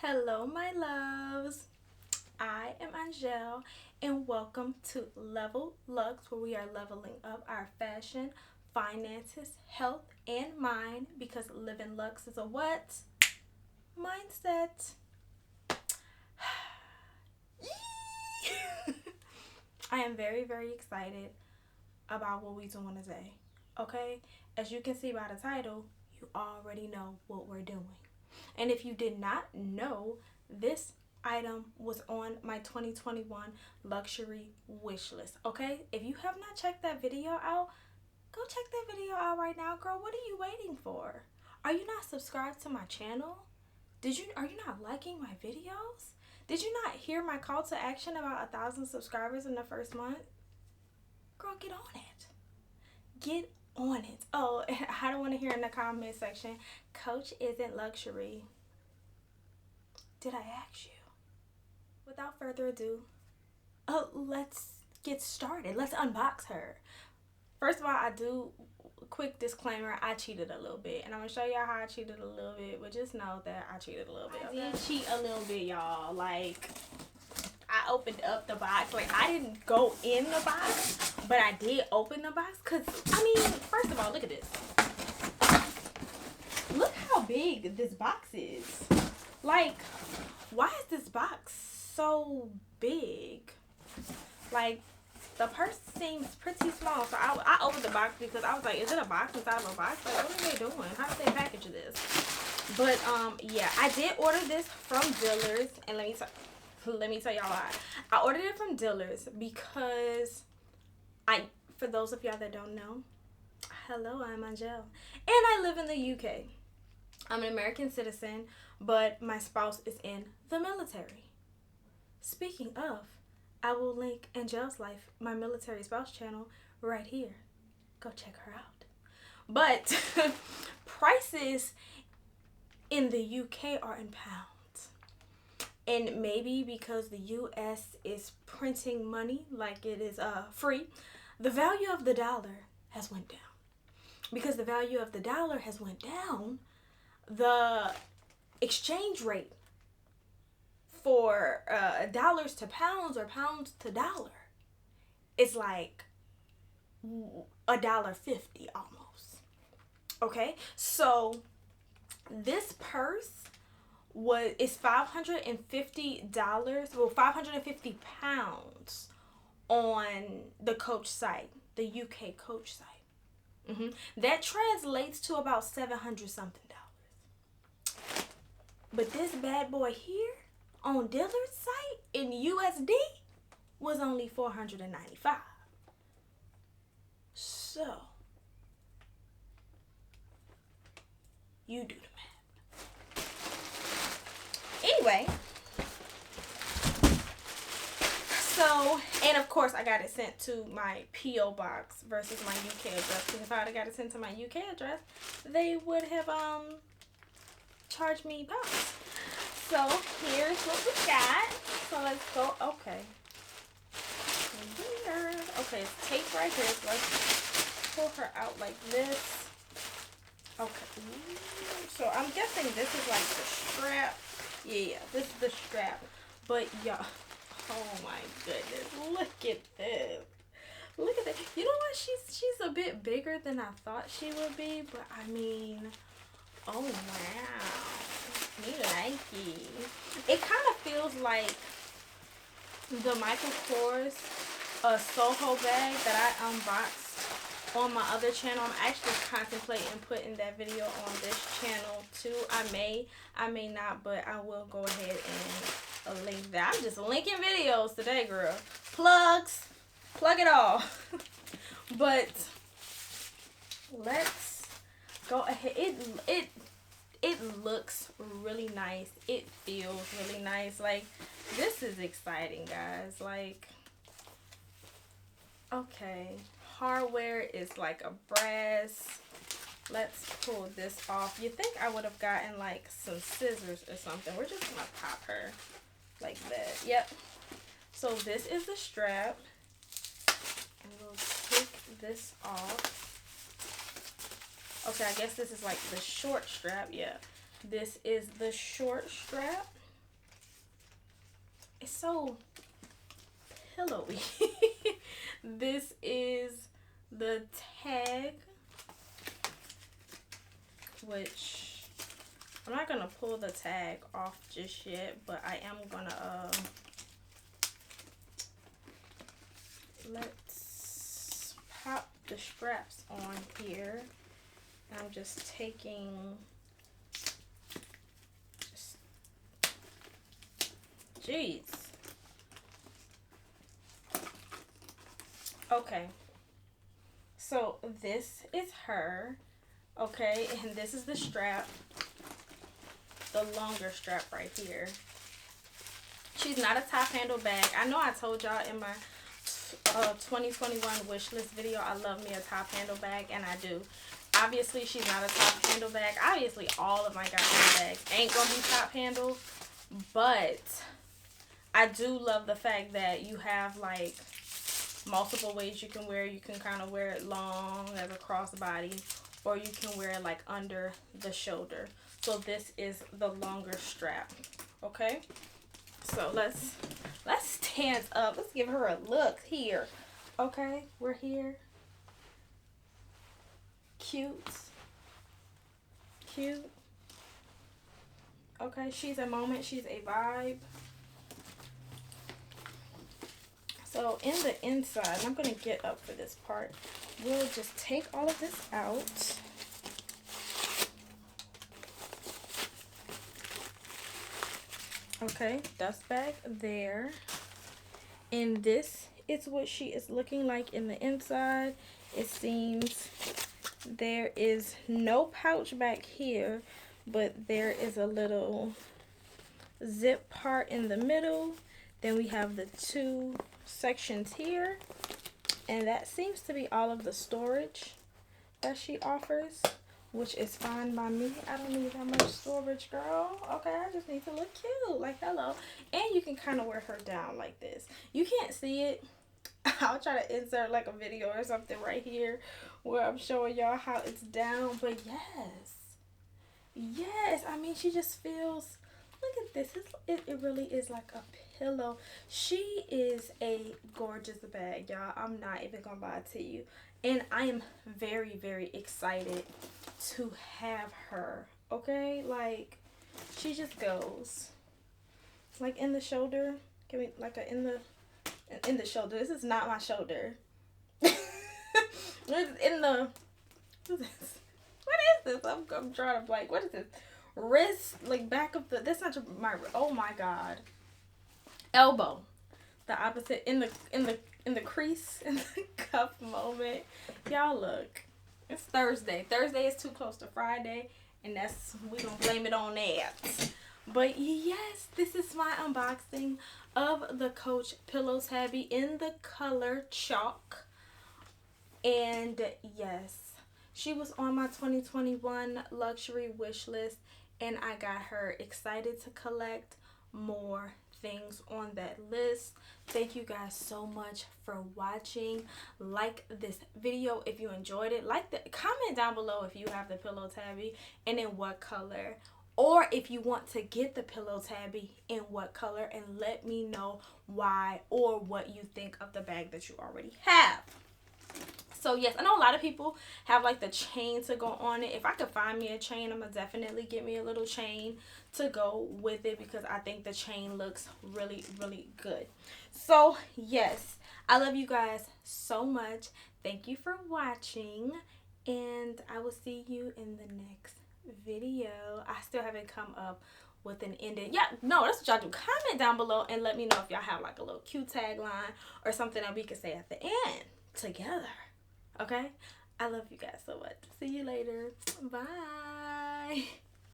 Hello, my loves. I am Angelle, and welcome to Level Lux, where we are leveling up our fashion, finances, health, and mind. Because living lux is a what? Mindset. I am very, very excited about what we doing today. Okay, as you can see by the title, you already know what we're doing. And if you did not know, this item was on my 2021 luxury wish list. Okay, if you have not checked that video out, go check that video out right now, girl. What are you waiting for? Are you not subscribed to my channel? Are you not liking my videos? Did you not hear my call to action about 1,000 subscribers in the first month? Girl, get on it. Get on it. Oh, I don't want to hear in the comment section, Coach isn't luxury. Did I ask you? Without further ado, let's get started. Let's unbox her. First of all, quick disclaimer, I cheated a little bit. And I'm going to show y'all how I cheated a little bit. But just know that I cheated a little bit. Okay? I did cheat a little bit, y'all. Like, I opened up the box. Like, I didn't go in the box, but I did open the box. Because, I mean, first of all, look at this. Look how big this box is. Like, why is this box so big? Like, the purse seems pretty small. So I opened the box because I was like, is it a box inside of a box? Like, what are they doing? How did they package this? But, yeah, I did order this from Dillard's. And let me tell y'all why. I ordered it from Dillard's because for those of y'all that don't know, hello, I'm Angelle. And I live in the UK. I'm an American citizen, but my spouse is in the military. Speaking of, I will link Angelle's Life, my military spouse channel, right here. Go check her out. But prices in the UK are in pounds. And maybe because the US is printing money like it is free, the value of the dollar has went down. Because the value of the dollar has went down, the exchange rate for dollars to pounds or pounds to dollar is like $1.50 almost. Okay, so this purse is $550. Well, 550 pounds on the Coach site, the UK Coach site. That translates to about $700 something. But this bad boy here on Dillard's site in USD was only $495. So you do the math. Anyway, so, and of course I got it sent to my P.O. box versus my UK address. Because if I would have got it sent to my UK address, they would have charge me pounds. So here's what we got. So let's go. Okay. Weird. Okay, it's taped right here. So let's pull her out like this. Okay. So I'm guessing this is like the strap. Yeah, this is the strap. But y'all, oh my goodness, look at this. Look at that. You know what? She's a bit bigger than I thought she would be. But I mean, oh wow, me likey. It kind of feels like the Michael Kors Soho bag that I unboxed on my other channel. I'm actually contemplating putting that video on this channel too. I may not, but I will go ahead and link that. I'm just linking videos today, girl. Plug it all. But let's go ahead. It looks really nice. It feels really nice. Like, this is exciting, guys. Like, okay, hardware is like a brass. Let's pull this off. You think I would have gotten like some scissors or something. We're just gonna pop her like that. Yep. So this is the strap, and we'll take this off. Okay, I guess this is like the short strap. Yeah, this is the short strap. It's so pillowy. This is the tag, which I'm not gonna pull the tag off just yet, but I am gonna let's pop the straps on here. I'm just taking jeez. Okay, so this is her, okay, and this is the strap, the longer strap right here. She's not a top handle bag. I know I told y'all in my 2021 wish list video I love me a top handle bag, and I do. Obviously she's not a top handle bag. Obviously all of my goddamn bags ain't gonna be top handle, but I do love the fact that you have like multiple ways you can wear. You can kind of wear it long as a crossbody, or you can wear it like under the shoulder. So this is the longer strap. Okay, so let's stand up. Let's give her a look here. Okay, we're here. Cute. Okay, she's a moment, she's a vibe. So in the inside, I'm going to get up for this part. We'll just take all of this out. Okay, dust bag there. And this is what she is looking like in the inside. It seems there is no pouch back here, but there is a little zip part in the middle. Then we have the two sections here, and that seems to be all of the storage that she offers, which is fine by me. I don't need that much storage, girl. Okay, I just need to look cute, like hello. And you can kind of wear her down like this. You can't see it. I'll try to insert like a video or something right here where I'm showing y'all how it's down. But yes, I mean, she just feels, look at this. It really is like a pillow. She is a gorgeous bag, y'all. I'm not even gonna lie to you. And I am very, very excited to have her. Okay, like she just goes like in the shoulder. Give me like a in the shoulder. This is not my shoulder. In the what is this? I'm trying to like, what is this? Wrist, like back of the, that's not my, oh my god, elbow, the opposite, in the crease, in the cuff moment. Y'all look, it's Thursday is too close to Friday, and that's, we gonna blame it on that. But yes, this is my unboxing of the Coach Pillow Tabby in the color chalk. And yes, she was on my 2021 luxury wish list, and I got her excited to collect more things on that list. Thank you guys so much for watching. Like this video if you enjoyed it. Comment down below if you have the Pillow Tabby and in what color, or if you want to get the Pillow Tabby in what color, and let me know why or what you think of the bag that you already have. So yes, I know a lot of people have like the chain to go on it. If I could find me a chain, I'm gonna definitely get me a little chain to go with it, because I think the chain looks really, really good. So yes, I love you guys so much. Thank you for watching, and I will see you in the next video. I still haven't come up with an ending. Yeah, no, that's what y'all do. Comment down below and let me know if y'all have like a little cute tagline or something that we could say at the end together. Okay, I love you guys so much. See you later. Bye.